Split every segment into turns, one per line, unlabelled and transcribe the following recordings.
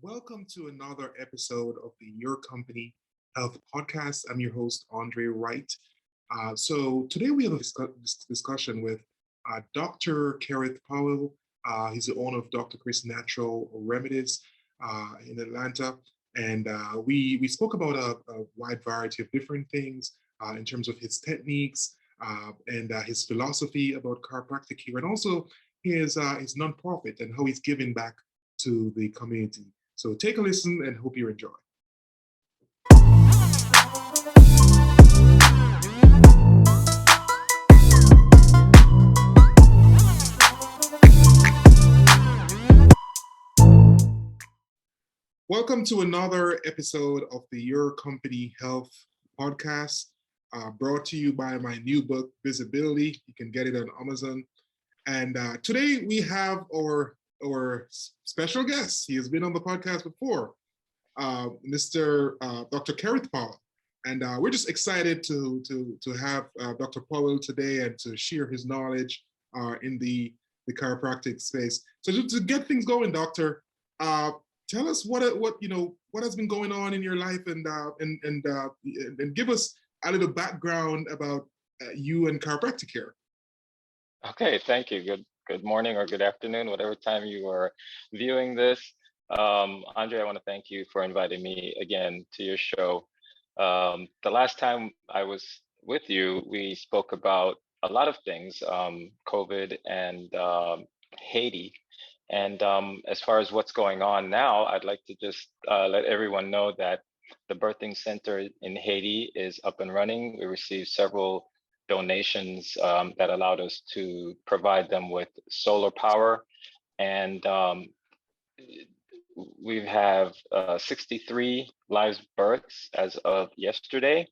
Welcome to another episode of the Your Company Health Podcast. I'm your host, Andre Wright. So today we have a discussion with Dr. Kerith Powell. He's the owner of Dr. Chris Natural Remedies in Atlanta. And we spoke about a wide variety of different things in terms of his techniques and his philosophy about chiropractic here, and also his nonprofit and how he's giving back to the community. So take a listen and hope you enjoy. Welcome to another episode of the Your Company Health Podcast, brought to you by my new book, Visibility. You can get it on Amazon. And today we have our special guest. He has been on the podcast before, Mr. Dr. Kerith Powell. And we're just excited to have Dr. Powell today and to share his knowledge in the chiropractic space. So to get things going, Doctor, tell us what has been going on in your life, and give us a little background about you and chiropractic here.
Okay, thank you. Good morning or good afternoon, whatever time you are viewing this. Andre, I want to thank you for inviting me again to your show. The last time I was with you, we spoke about a lot of things, COVID and Haiti. And as far as what's going on now, I'd like to just let everyone know that the birthing center in Haiti is up and running. We received several donations that allowed us to provide them with solar power. And we have 63 live births as of yesterday.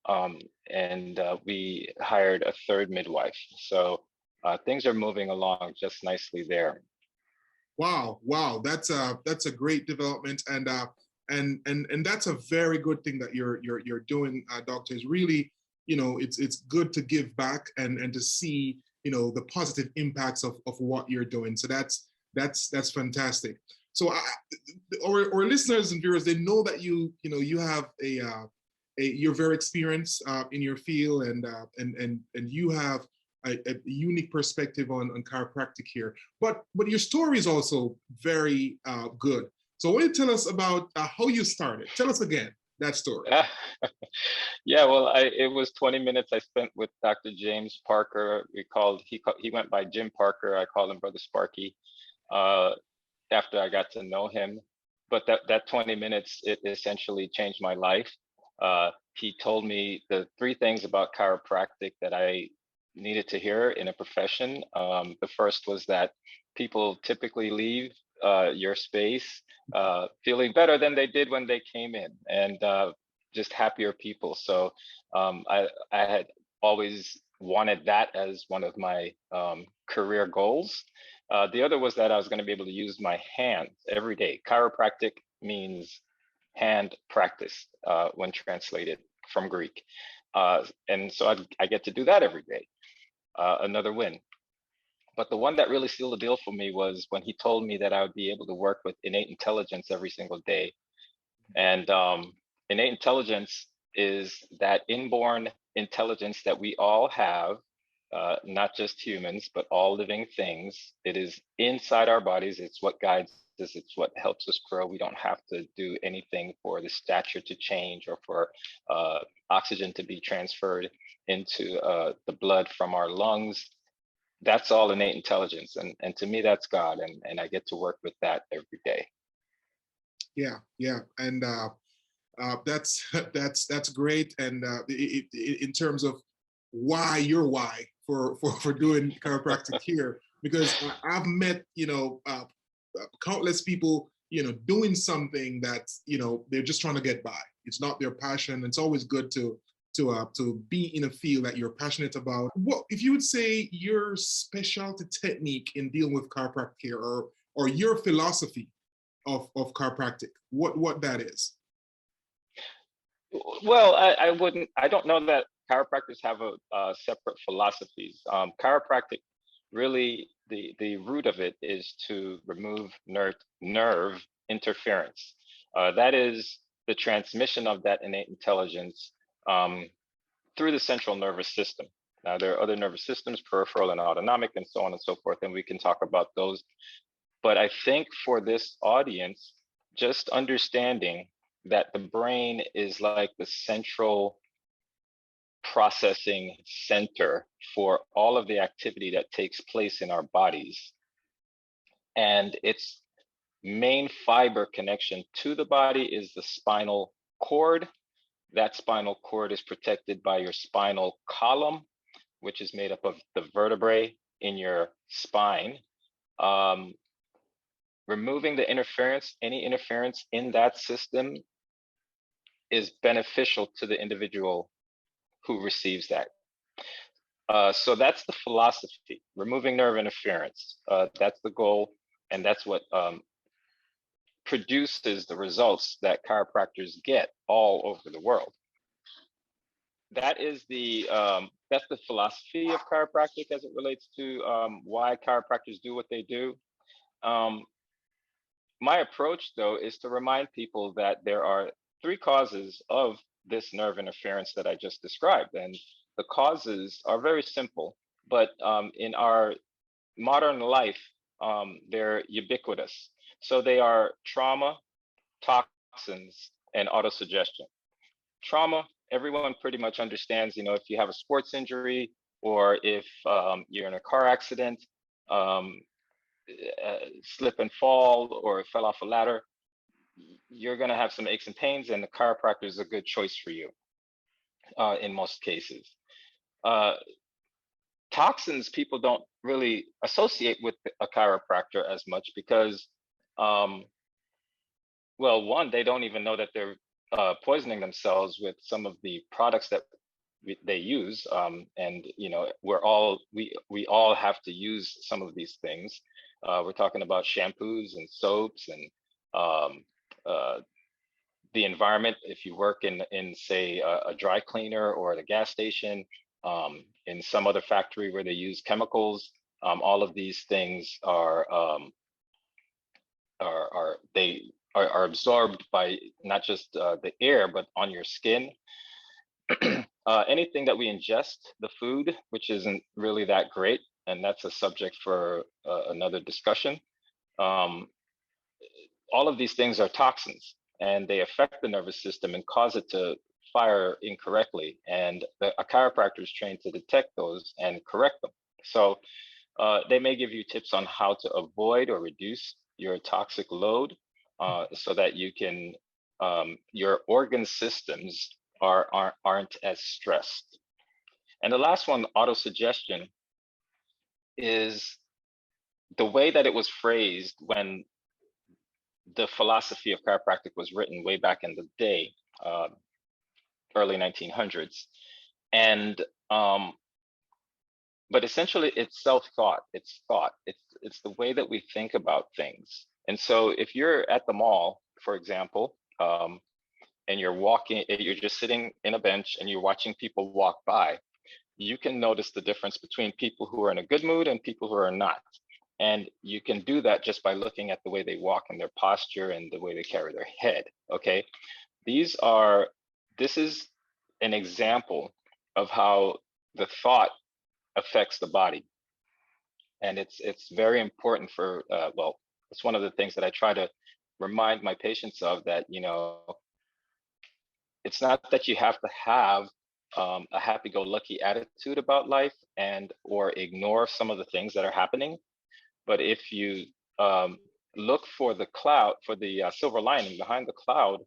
And we hired a third midwife. So things are moving along just nicely there.
Wow, that's a great development, and that's a very good thing that you're doing, Doctor. Is really, it's good to give back and to see, the positive impacts of what you're doing. So that's fantastic. So our listeners and viewers, they know that you have you're very experienced in your field, and you have a unique perspective on chiropractic here. But your story is also very good. So why don't you tell us about how you started? Tell us again that story.
Yeah, well, it was 20 minutes I spent with Dr. James Parker. He went by Jim Parker. I called him Brother Sparky after I got to know him. But that 20 minutes, it essentially changed my life. He told me the three things about chiropractic that I needed to hear in a profession. The first was that people typically leave your space feeling better than they did when they came in, and just happier people. So I had always wanted that as one of my career goals. The other was that I was going to be able to use my hands every day. Chiropractic means hand practice when translated from Greek. And so I get to do that every day. Another win. But the one that really sealed the deal for me was when he told me that I would be able to work with innate intelligence every single day. And innate intelligence is that inborn intelligence that we all have, not just humans, but all living things. It is inside our bodies. It's what guides us. It's what helps us grow. We don't have to do anything for the stature to change or for oxygen to be transferred into the blood from our lungs. That's all innate intelligence. And to me, that's God. And I get to work with that every day.
Yeah. And that's great. And in terms of why for doing chiropractic here, because I've met countless people doing something that they're just trying to get by. It's not their passion. It's always good to be in a field that you're passionate about. What if you would say your specialty technique in dealing with chiropractic here, or your philosophy of chiropractic, what that is?
Well, I don't know that chiropractors have a separate philosophies. Chiropractic, really, the root of it is to remove nerve interference. That is the transmission of that innate intelligence through the central nervous system. Now, there are other nervous systems, peripheral and autonomic, and so on and so forth, and we can talk about those. But I think for this audience, just understanding that the brain is like the central processing center for all of the activity that takes place in our bodies. And its main fiber connection to the body is the spinal cord. That spinal cord is protected by your spinal column, which is made up of the vertebrae in your spine. Removing the interference, any interference in that system, is beneficial to the individual who receives that. So that's the philosophy, removing nerve interference. That's the goal, and that's what produces the results that chiropractors get all over the world. That is that's the philosophy of chiropractic as it relates to why chiropractors do what they do. My approach, though, is to remind people that there are 3 causes of this nerve interference that I just described. And the causes are very simple, but in our modern life, they're ubiquitous. So they are trauma, toxins, and autosuggestion. Trauma, everyone pretty much understands, if you have a sports injury or if you're in a car accident, slip and fall or fell off a ladder, you're going to have some aches and pains, and the chiropractor is a good choice for you in most cases. Toxins, people don't really associate with a chiropractor as much because, well, one, they don't even know that they're poisoning themselves with some of the products that they use, and we all have to use some of these things. We're talking about shampoos and soaps and the environment. If you work in say a dry cleaner or at a gas station, in some other factory where they use chemicals, all of these things are absorbed by not just the air, but on your skin. Anything that we ingest, the food, which isn't really that great, and that's a subject for another discussion. All of these things are toxins, and they affect the nervous system and cause it to fire incorrectly. And a chiropractor is trained to detect those and correct them. So they may give you tips on how to avoid or reduce your toxic load so that you can, your organ systems aren't as stressed. And the last one, autosuggestion, is the way that it was phrased when the philosophy of chiropractic was written way back in the day, early 1900s. And, but essentially it's self-thought, it's thought, it's the way that we think about things. And so if you're at the mall, for example, and you're just sitting in a bench and you're watching people walk by, you can notice the difference between people who are in a good mood and people who are not. And you can do that just by looking at the way they walk and their posture and the way they carry their head, okay? This is an example of how the thought affects the body. And it's very important for, well, it's one of the things that I try to remind my patients of, that, it's not that you have to have a happy-go-lucky attitude about life or ignore some of the things that are happening. But if you look for the silver lining behind the cloud,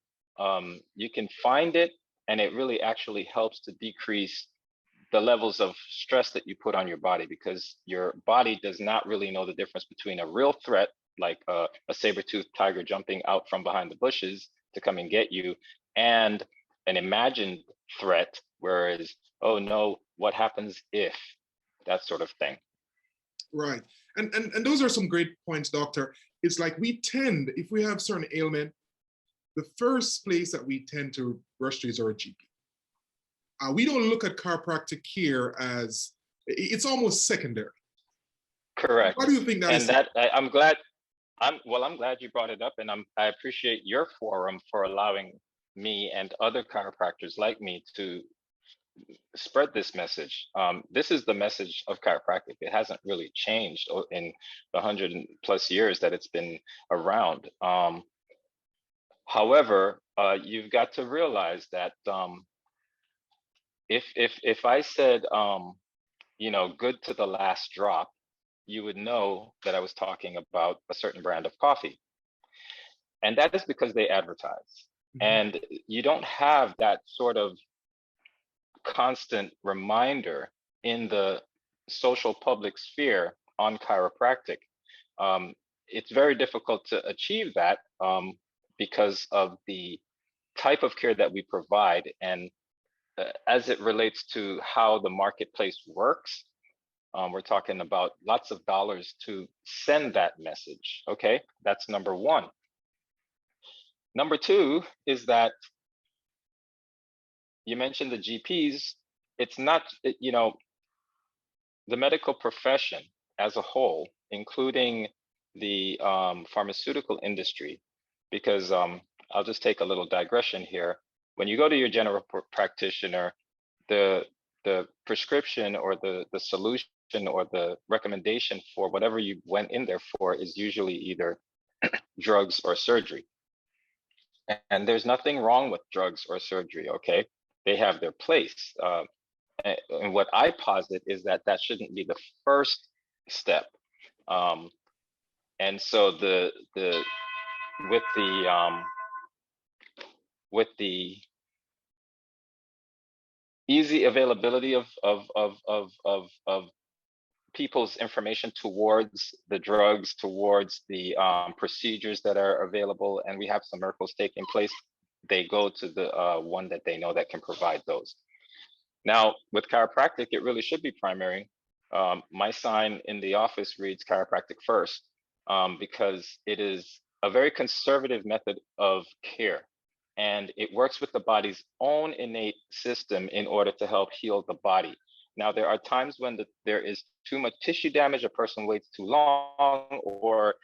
you can find it, and it really actually helps to decrease the levels of stress that you put on your body, because your body does not really know the difference between a real threat, like a saber-toothed tiger jumping out from behind the bushes to come and get you, and an imagined threat, whereas, oh no, what happens if, that sort of thing.
Right. And those are some great points, doctor. It's like we tend, if we have certain ailment, the first place that we tend to rush to is our GP. We don't look at chiropractic care as, it's almost secondary.
Correct.
Why do you think that
and
is?
That I'm glad I'm glad you brought it up, and I appreciate your forum for allowing me and other chiropractors like me to spread this message. This is the message of chiropractic. It hasn't really changed in the 100+ years that it's been around. However, you've got to realize that if I said good to the last drop, you would know that I was talking about a certain brand of coffee. And that is because they advertise. And you don't have that sort of constant reminder in the social public sphere on chiropractic. It's very difficult to achieve that because of the type of care that we provide, and as it relates to how the marketplace works. We're talking about lots of dollars to send that message. Okay, that's number one. Number two is that you mentioned the GPs. It's not, the medical profession as a whole, including the pharmaceutical industry, because I'll just take a little digression here. When you go to your general practitioner, the prescription or the solution or the recommendation for whatever you went in there for is usually either drugs or surgery. And there's nothing wrong with drugs or surgery, okay? They have their place. And what I posit is that that shouldn't be the first step. And so with the easy availability of people's information towards the drugs, towards the procedures that are available, and we have some miracles taking place, they go to the one that they know that can provide those. Now, with chiropractic, it really should be primary. My sign in the office reads chiropractic first, because it is a very conservative method of care. And it works with the body's own innate system in order to help heal the body. Now, there are times when there is too much tissue damage, a person waits too long, or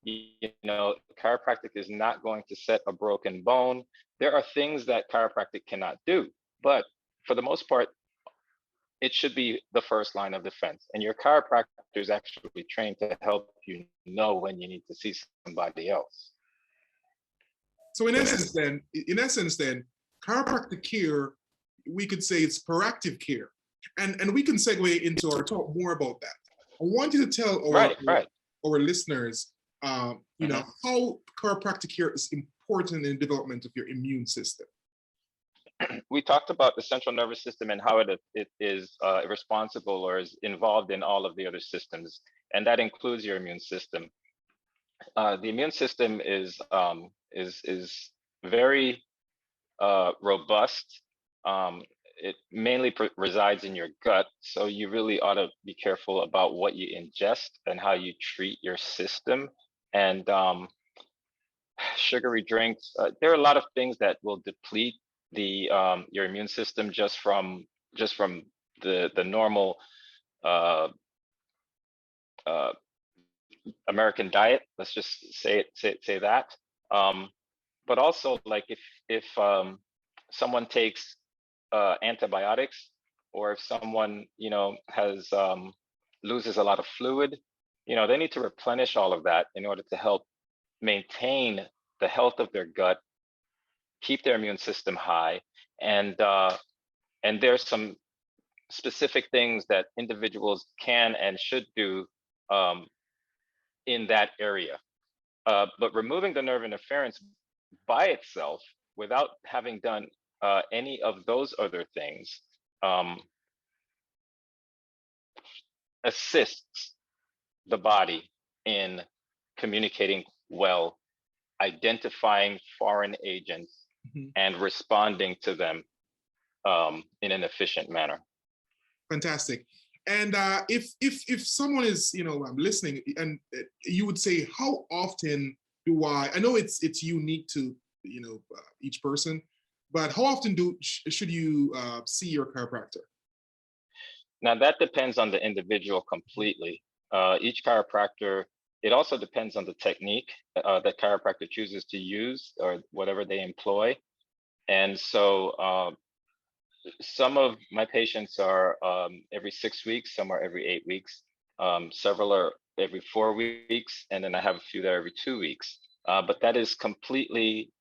chiropractic is not going to set a broken bone. There are things that chiropractic cannot do, but for the most part, it should be the first line of defense. And your chiropractor is actually trained to help you know when you need to see somebody else.
So in essence, then, chiropractic care, we could say it's proactive care. And we can segue into or talk more about that. I want you to tell our listeners, how chiropractic care is important in the development of your immune system.
We talked about the central nervous system and how it is responsible or is involved in all of the other systems, and that includes your immune system. The immune system is very robust. It mainly resides in your gut, so you really ought to be careful about what you ingest and how you treat your system. And sugary drinks, there are a lot of things that will deplete your immune system just from the normal American diet. Let's just say that. But also, like if someone takes antibiotics, or if someone has loses a lot of fluid, they need to replenish all of that in order to help maintain the health of their gut, keep their immune system high, and there's some specific things that individuals can and should do in that area. But removing the nerve interference by itself, without having done any of those other things, assists the body in communicating well, identifying foreign agents, and responding to them in an efficient manner.
Fantastic. And if someone is listening, and you would say, how often do I know it's unique to each person, but how often should you see your chiropractor?
Now that depends on the individual completely. Each chiropractor it also depends on the technique that chiropractor chooses to use or whatever they employ. And so some of my patients are every 6 weeks, some are every 8 weeks, several are every 4 weeks, and then I have a few that are every 2 weeks. But that is completely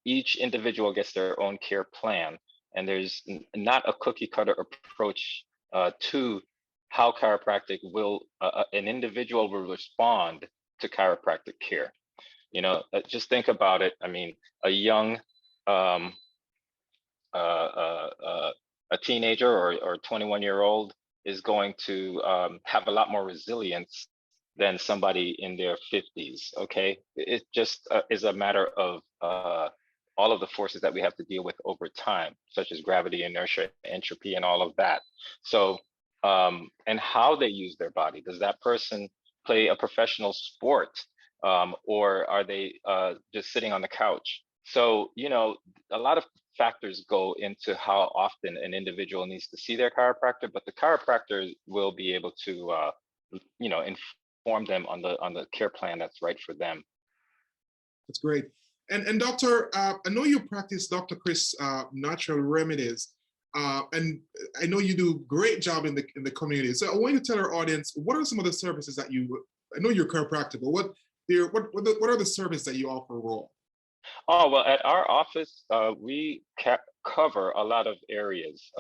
each individual gets their own care plan, and there's not a cookie cutter approach to how chiropractic will an individual will respond to chiropractic care. Just think about it. I mean, a young a teenager or 21-year-old is going to have a lot more resilience than somebody in their 50s. Okay, it just is a matter of all of the forces that we have to deal with over time, such as gravity, inertia, entropy, and all of that. So and how they use their body. Does that person play a professional sport, or are they just sitting on the couch? So, a lot of factors go into how often an individual needs to see their chiropractor, but the chiropractor will be able to, inform them on the care plan that's right for them.
That's great. And doctor, I know you practice Dr. Chris natural remedies, and I know you do a great job in the community. So I want you to tell our audience, what are some of the services that I know you're chiropractic, but what are the services that you offer overall?
Oh, well, at our office, we cover a lot of areas.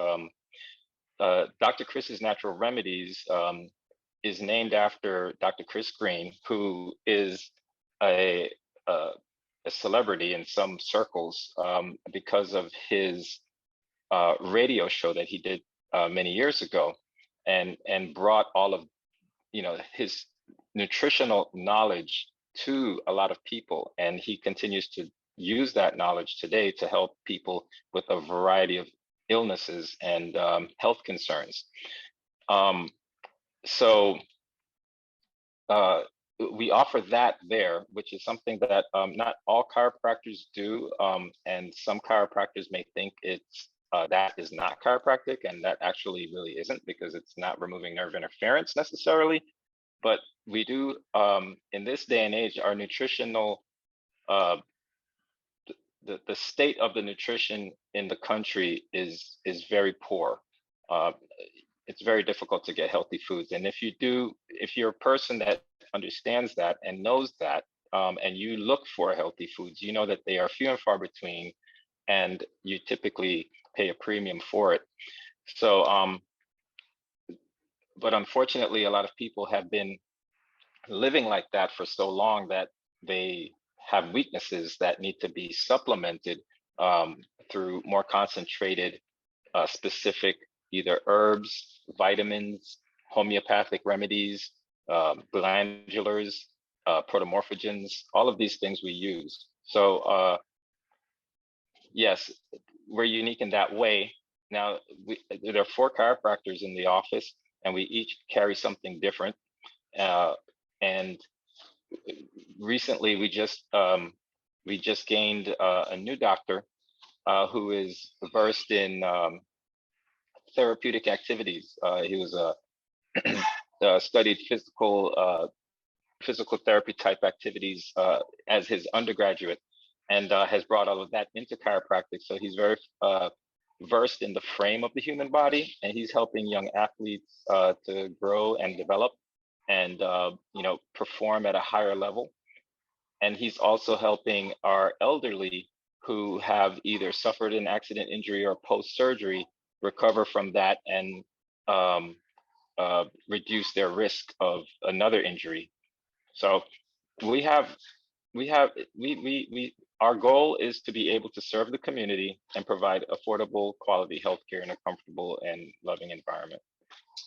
Dr. Chris's Natural Remedies is named after Dr. Chris Green, who is a celebrity in some circles because of his radio show that he did many years ago, and brought all of his nutritional knowledge to a lot of people, and he continues to use that knowledge today to help people with a variety of illnesses and health concerns. So we offer that there, which is something that not all chiropractors do, and some chiropractors may think it's that is not chiropractic, and that actually really isn't, because it's not removing nerve interference necessarily. But we do, in this day and age, our nutritional, the state of the nutrition in the country is very poor. It's very difficult to get healthy foods. And if you're a person that understands that and knows that, and you look for healthy foods, you know that they are few and far between, and you typically pay a premium for it. So, but unfortunately, a lot of people have been living like that for so long that they have weaknesses that need to be supplemented through more concentrated, specific either herbs, vitamins, homeopathic remedies, glandulars, protomorphogens, all of these things we use. So yes, we're unique in that way. Now, there are 4 chiropractors in the office, and we each carry something different. And recently, we just gained a new doctor who is versed in therapeutic activities. He was studied physical therapy type activities as his undergraduate, and has brought all of that into chiropractic. So he's very versed in the frame of the human body, and he's helping young athletes to grow and develop and perform at a higher level. And he's also helping our elderly who have either suffered an accident, injury, or post-surgery recover from that and reduce their risk of another injury. So our goal is to be able to serve the community and provide affordable, quality healthcare in a comfortable and loving environment.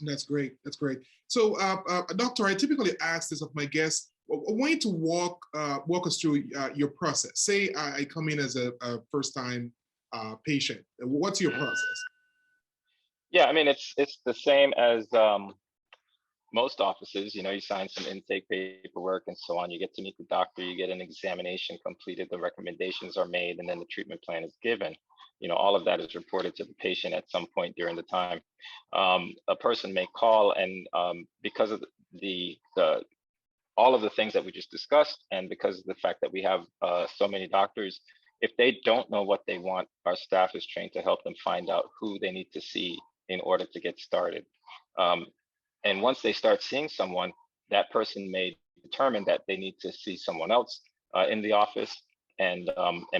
That's great. That's great. So, doctor, I typically ask this of my guests. I want you to walk us through your process. Say I come in as a first-time patient. What's your process?
Yeah, I mean, it's the same as most offices. You sign some intake paperwork and so on. You get to meet the doctor. You get an examination completed. The recommendations are made, and then the treatment plan is given. All of that is reported to the patient at some point during the time. A person may call, and because of the all of the things that we just discussed, and because of the fact that we have so many doctors, if they don't know what they want, our staff is trained to help them find out who they need to see in order to get started. And once they start seeing someone, that person may determine that they need to see someone else in the office, and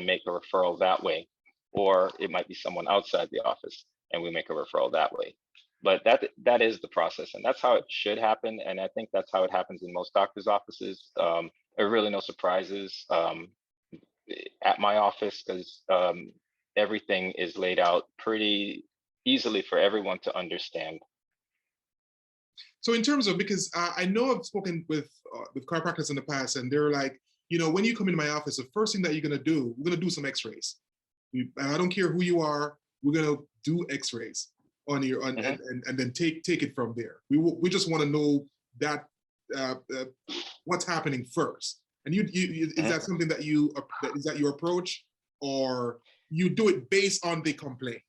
make a referral that way. Or it might be someone outside the office and we make a referral that way. But that is the process, and that's how it should happen. And I think that's how it happens in most doctors' offices. There are really no surprises at my office, because everything is laid out pretty easily for everyone to understand.
So in terms of, because I know I've spoken with chiropractors in the past, and they're like, when you come into my office, the first thing that you're gonna do, we're gonna do some X-rays. And I don't care who you are, we're gonna do X-rays on your, and then take it from there. We just want to know that what's happening first. And is that something that is that your approach, or you do it based on the complaint?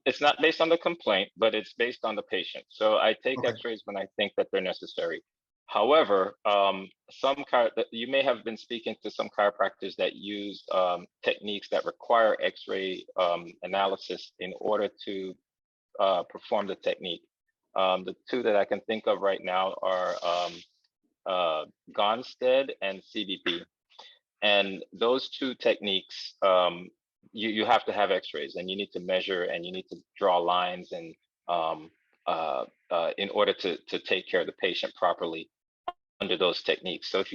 It's not based on the complaint, but it's based on the patient. So I take X-rays when I think that they're necessary. However, you may have been speaking to some chiropractors that use techniques that require X-ray analysis in order to perform the technique. The two that I can think of right now are Gonstead and CBP. And those two techniques, you have to have X-rays, and you need to measure, and you need to draw lines, and in order to take care of the patient properly under those techniques. So if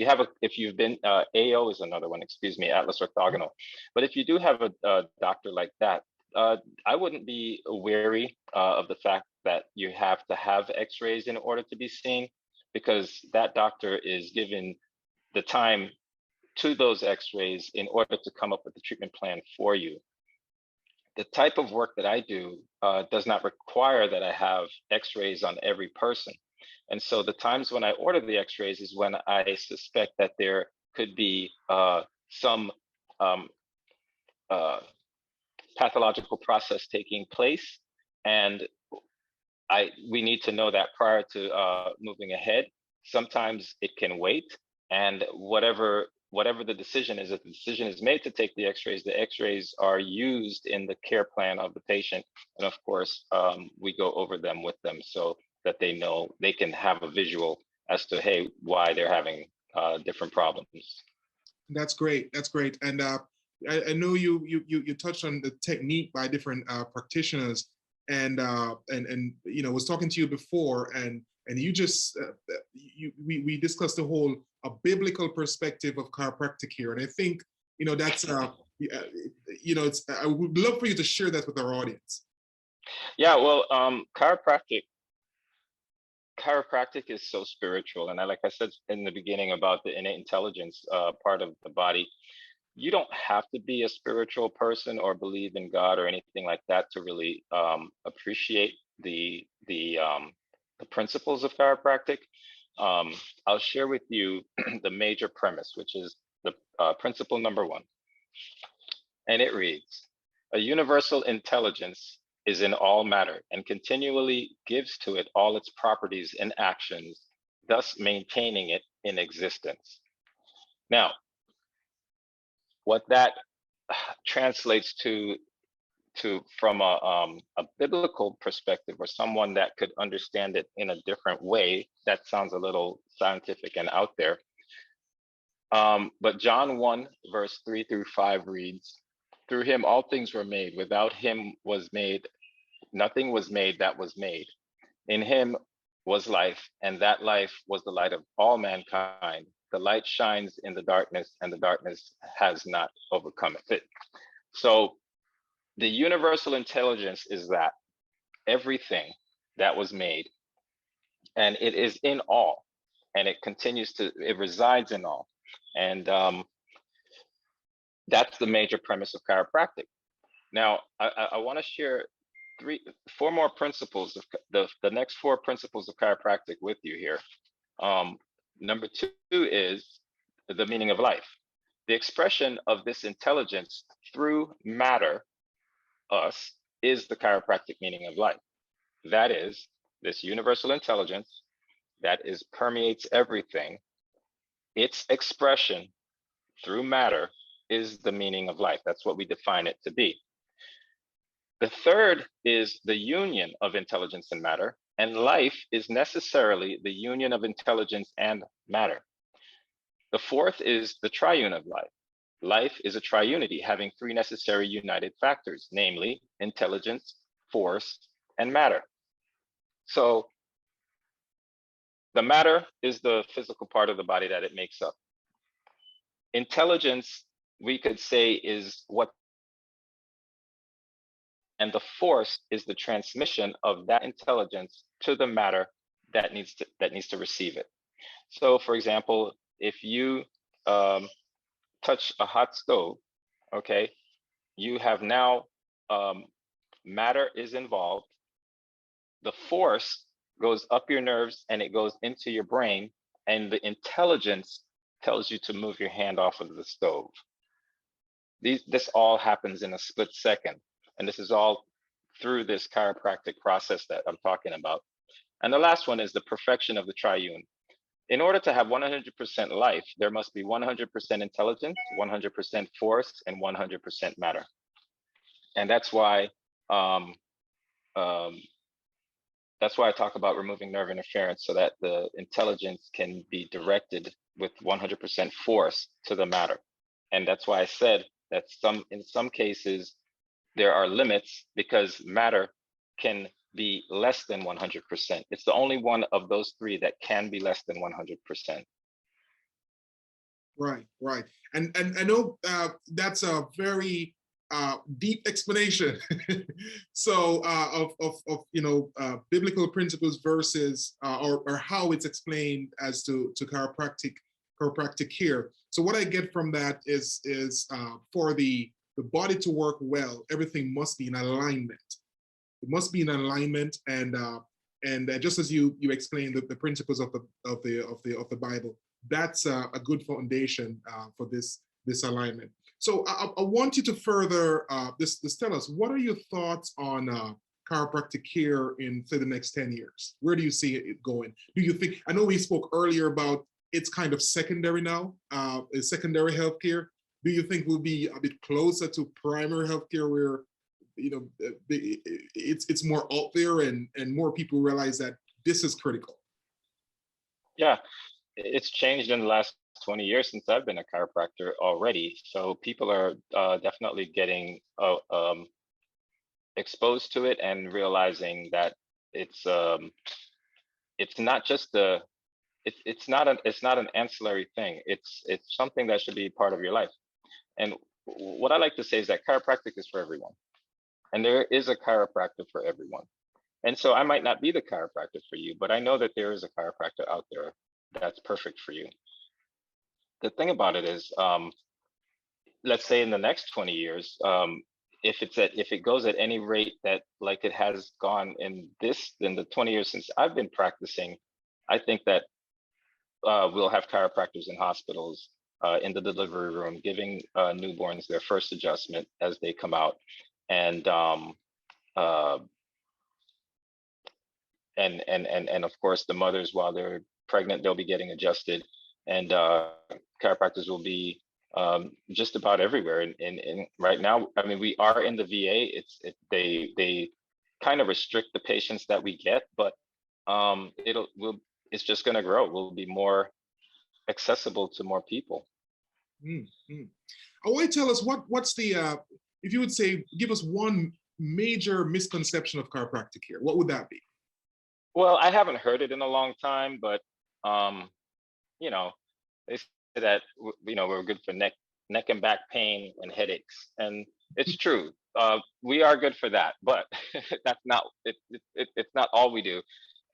you've been, AO is another one, excuse me, Atlas Orthogonal. But if you do have a doctor like that, I wouldn't be wary of the fact that you have to have X-rays in order to be seen, because that doctor is given the time to those X-rays in order to come up with the treatment plan for you. The type of work that I do does not require that I have X-rays on every person. And so the times when I order the X-rays is when I suspect that there could be some pathological process taking place, and we need to know that prior to moving ahead. Sometimes it can wait, and whatever the decision is, if the decision is made to take the X-rays are used in the care plan of the patient. And of course, we go over them with them so that they know, they can have a visual as to, hey, why they're having different problems.
That's great. That's great. And I know you touched on the technique by different practitioners, and was talking to you before, and you just we discussed the whole a biblical perspective of chiropractic here, and I think that's it's, I would love for you to share that with our audience.
Yeah, well, chiropractic is so spiritual, and like I said in the beginning about the innate intelligence part of the body. You don't have to be a spiritual person or believe in God or anything like that to really appreciate the principles of chiropractic. I'll share with you the major premise, which is the principle number 1. And it reads, a universal intelligence is in all matter and continually gives to it all its properties and actions, thus maintaining it in existence. Now, what that translates to from a biblical perspective, or someone that could understand it in a different way, that sounds a little scientific and out there. But John 1, verse 3 through 5 reads, through him all things were made, without him was made, nothing was made that was made. In him was life, and that life was the light of all mankind. The light shines in the darkness, and the darkness has not overcome it. So the universal intelligence is that everything that was made, and it is in all, and it resides in all. And that's the major premise of chiropractic. Now, I want to share 4 more principles of the next 4 principles of chiropractic with you here. Number 2 is the meaning of life. The expression of this intelligence through matter, us, is the chiropractic meaning of life. That is, this universal intelligence that is permeates everything, its expression through matter is the meaning of life. That's what we define it to be. The third is the union of intelligence and matter, and life is necessarily the union of intelligence and matter. The fourth is the triune of life. Life is a triunity having three necessary united factors, namely intelligence, force, and matter. So the matter is the physical part of the body that it makes up. Intelligence, we could say, is what, and the force is the transmission of that intelligence to the matter that needs to receive it. So, for example, if you touch a hot stove, okay, you have now matter is involved. The force goes up your nerves and it goes into your brain, and the intelligence tells you to move your hand off of the stove. This all happens in a split second, and this is all through this chiropractic process that I'm talking about. And the last one is the perfection of the triune. In order to have 100% life, there must be 100% intelligence, 100% force, and 100% matter. And that's why I talk about removing nerve interference, so that the intelligence can be directed with 100% force to the matter. And that's why I said that in some cases, there are limits, because matter can be less than 100%. It's the only one of those three that can be less than 100%.
Right, right. And I know that's a very deep explanation. So of biblical principles versus or how it's explained as to chiropractic care. So what I get from that is for the body to work well, everything must be in alignment. It must be in alignment, and just as you explained the principles of the Bible, that's a good foundation for this alignment. So I want you to further this tell us, what are your thoughts on chiropractic care in, say, the next 10 years? Where do you see it going? Do you think, I know we spoke earlier about it's kind of secondary now, secondary healthcare. Do you think we'll be a bit closer to primary healthcare, where it's more out there and more people realize that this is critical?
Yeah, it's changed in the last 20 years since I've been a chiropractor already. So people are definitely getting exposed to it and realizing that it's not just it's not an ancillary thing. It's something that should be part of your life. And what I like to say is that chiropractic is for everyone. And there is a chiropractor for everyone. And so I might not be the chiropractor for you, but I know that there is a chiropractor out there that's perfect for you. The thing about it is, let's say in the next 20 years, if it goes at any rate that like it has gone in the 20 years since I've been practicing, I think that we'll have chiropractors in hospitals, in the delivery room, giving newborns their first adjustment as they come out, and of course the mothers, while they're pregnant, they'll be getting adjusted, and chiropractors will be just about everywhere. And right now, I mean, we are in the VA. They kind of restrict the patients that we get, but it's just going to grow. We'll be more accessible to more people.
Mm-hmm. I want to tell us what's the if you would say, give us one major misconception of chiropractic care, what would that be?
Well, I haven't heard it in a long time, but they say that we're good for neck and back pain and headaches, and it's true. We are good for that, but that's not it's not all we do.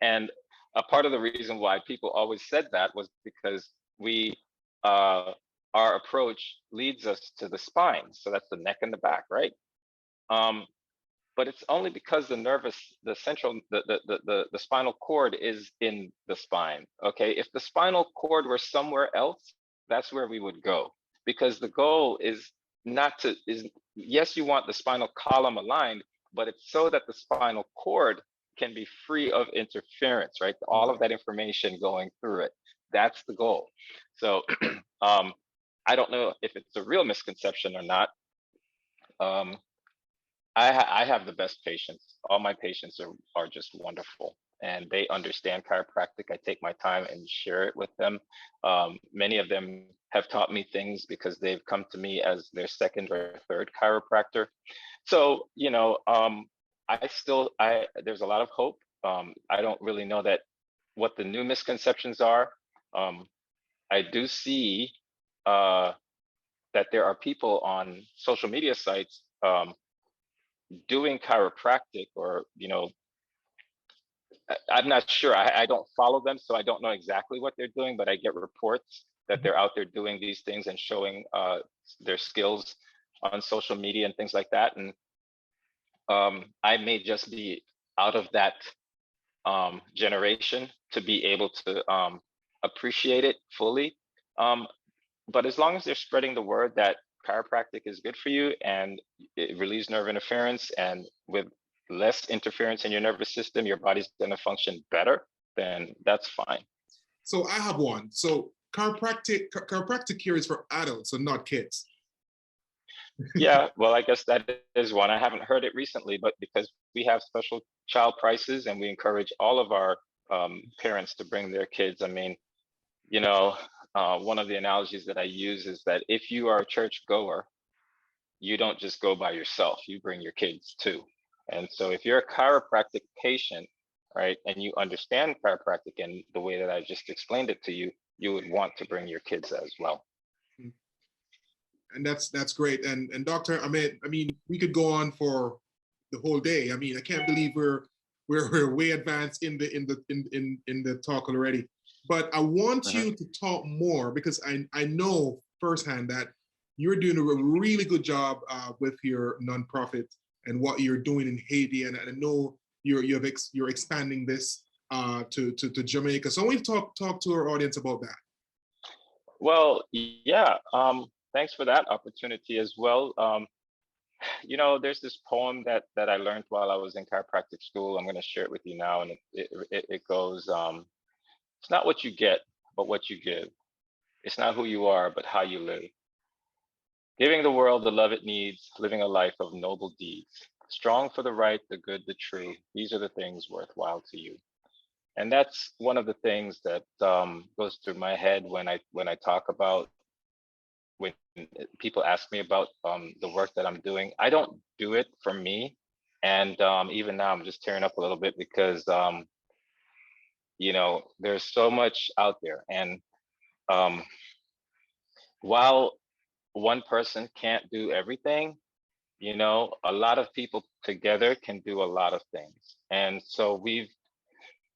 And a part of the reason why people always said that was because our approach leads us to the spine, so that's the neck and the back, right? But it's only because the spinal cord is in the spine. Okay, if the spinal cord were somewhere else, that's where we would go, because the goal is yes, you want the spinal column aligned, but it's so that the spinal cord can be free of interference, right? All of that information going through it. That's the goal. So I don't know if it's a real misconception or not. Um, I have the best patients. All my patients are just wonderful, and they understand chiropractic. I take my time and share it with them. Many of them have taught me things because they've come to me as their second or third chiropractor. So, there's a lot of hope. I don't really know what the new misconceptions are. I do see that there are people on social media sites doing chiropractic, or I'm not sure. I don't follow them, so I don't know exactly what they're doing, but I get reports that they're out there doing these things and showing their skills on social media and things like that. And I may just be out of that generation to be able to appreciate it fully. But as long as they're spreading the word that chiropractic is good for you and it relieves nerve interference, and with less interference in your nervous system, your body's going to function better, then that's fine.
So I have one. So chiropractic care is for adults and not kids.
Yeah, well, I guess that is one. I haven't heard it recently, but because we have special child prices and we encourage all of our parents to bring their kids. I mean, one of the analogies that I use is that if you are a church goer, you don't just go by yourself, you bring your kids too. And so if you're a chiropractic patient, right, and you understand chiropractic and the way that I just explained it to you, you would want to bring your kids as well.
And that's great. And doctor, I mean, we could go on for the whole day. I mean, I can't believe we're way advanced in the talk already. But I want you to talk more, because I know firsthand that you're doing a really good job with your nonprofit and what you're doing in Haiti, and I know you're expanding this to Jamaica. So I want you to talk to our audience about that.
Well, yeah. Thanks for that opportunity as well. There's this poem that I learned while I was in chiropractic school. I'm going to share it with you now, and it goes, "It's not what you get, but what you give. It's not who you are, but how you live. Giving the world the love it needs, living a life of noble deeds. Strong for the right, the good, the true. These are the things worthwhile to you." And that's one of the things that goes through my head when I talk about, when people ask me about the work that I'm doing. I don't do it for me. And even now I'm just tearing up a little bit because, there's so much out there. And while one person can't do everything, a lot of people together can do a lot of things. And so we've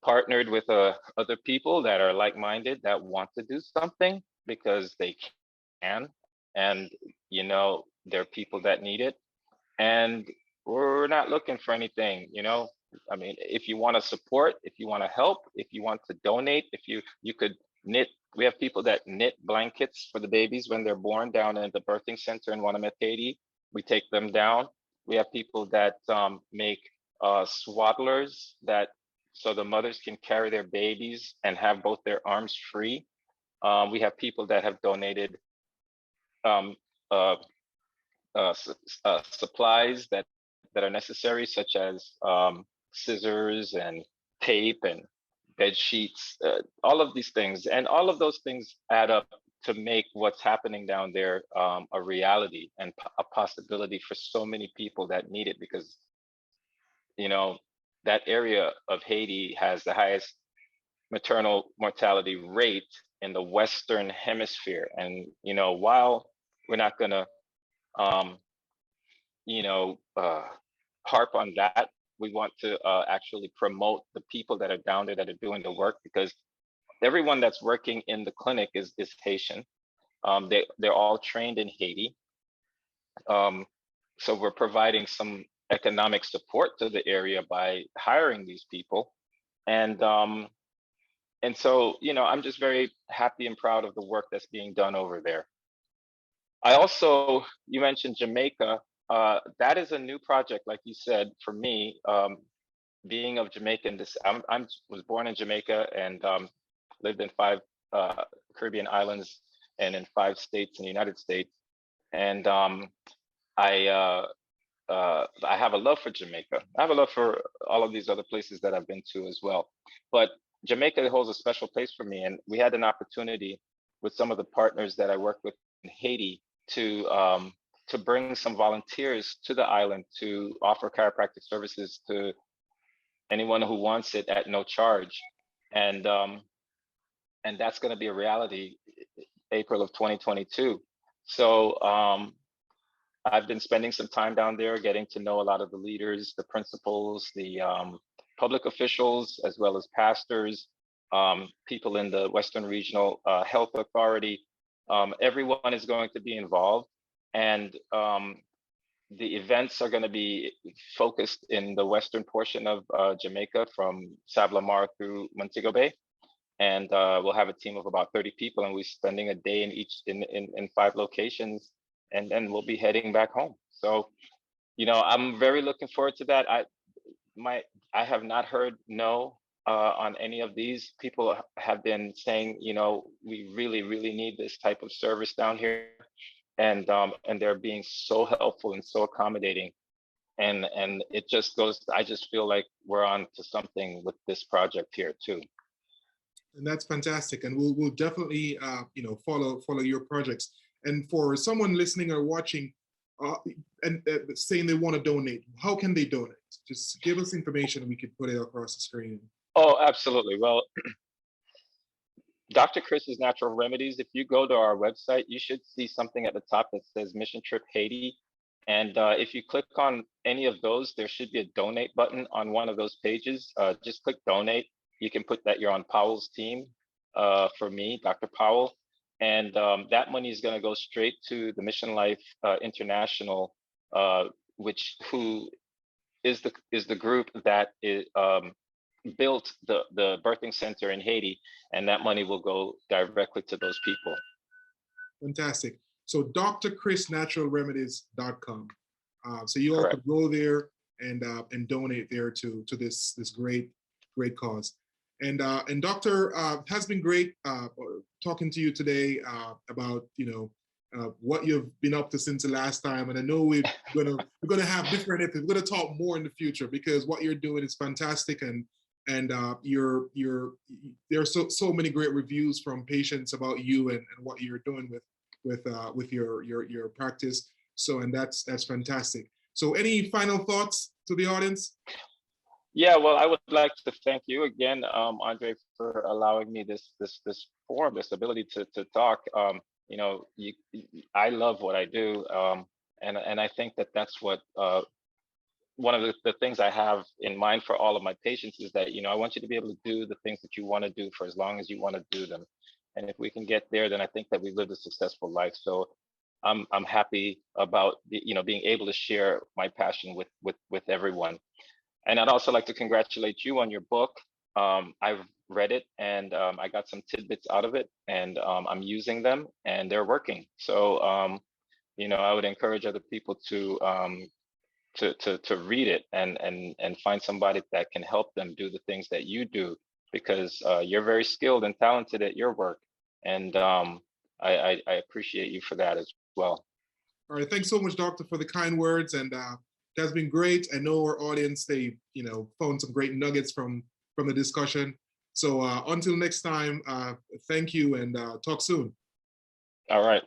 partnered with other people that are like-minded, that want to do something because they can. And, there are people that need it. And we're not looking for anything, I mean, if you want to support, if you want to help, if you want to donate, if you could knit. We have people that knit blankets for the babies when they're born down at the birthing center in Wanamet, Haiti. We take them down. We have people that make swaddlers, so the mothers can carry their babies and have both their arms free. We have people that have donated supplies that are necessary, such as scissors and tape and bed sheets, all of these things. And all of those things add up to make what's happening down there a reality and a possibility for so many people that need it, because, that area of Haiti has the highest maternal mortality rate in the Western Hemisphere. And, while we're not going to, harp on that, we want to actually promote the people that are down there that are doing the work, because everyone that's working in the clinic is Haitian. They're all trained in Haiti. So we're providing some economic support to the area by hiring these people. And so, I'm just very happy and proud of the work that's being done over there. You mentioned Jamaica. That is a new project, like you said, for me. being of Jamaican, I was born in Jamaica and lived in 5 Caribbean islands and in 5 states in the United States. And I have a love for Jamaica. I have a love for all of these other places that I've been to as well. But Jamaica holds a special place for me. And we had an opportunity with some of the partners that I work with in Haiti to bring some volunteers to the island to offer chiropractic services to anyone who wants it at no charge. And that's going to be a reality April of 2022. So I've been spending some time down there, getting to know a lot of the leaders, the principals, the public officials, as well as pastors, people in the Western Regional Health Authority. Everyone is going to be involved, and the events are going to be focused in the western portion of Jamaica, from Sablamar through Montego Bay. And we'll have a team of about 30 people, and we're spending a day in each in 5 locations, and then we'll be heading back home. So, I'm very looking forward to that. I have not heard no on any of these. People have been saying, we really, really need this type of service down here, and they're being so helpful and so accommodating, and it just goes. I just feel like we're on to something with this project here too.
And that's fantastic, and we'll definitely follow your projects. And for someone listening or watching and saying they want to donate, how can they donate? Just give us information and we could put it across the screen.
Oh, absolutely. Well, Dr. Chris's Natural Remedies, if you go to our website, you should see something at the top that says Mission Trip Haiti. And if you click on any of those, there should be a donate button on one of those pages. Just click donate. You can put that you're on Powell's team for me, Dr. Powell. And that money is going to go straight to the Mission Life International, who is the group that built the birthing center in Haiti, and that money will go directly to those people.
Fantastic. So drchrisnaturalremedies.com. So you all
Correct.
could go there and donate there to this great cause. And Doctor, has been great talking to you today about what you've been up to since the last time. And I know we're gonna have different episodes. We're gonna talk more in the future, because what you're doing is fantastic, and there are so many great reviews from patients about you and what you're doing with your practice. So, and that's fantastic. So any final thoughts to the audience?
Yeah, well, I would like to thank you again, Andre, for allowing me this forum, this ability to talk. I love what I do, and I think that's what one of the things I have in mind for all of my patients is that I want you to be able to do the things that you want to do for as long as you want to do them, and if we can get there, then I think that we've lived a successful life. So I'm happy about being able to share my passion with everyone. And I'd also like to congratulate you on your book. I've read it, and I got some tidbits out of it, and I'm using them, and they're working. So, I would encourage other people to read it and find somebody that can help them do the things that you do, because you're very skilled and talented at your work, and I appreciate you for that as well.
All right, thanks so much, Doctor, for the kind words, and that's been great. I know our audience, they found some great nuggets from the discussion. So until next time, thank you, and talk soon.
All right.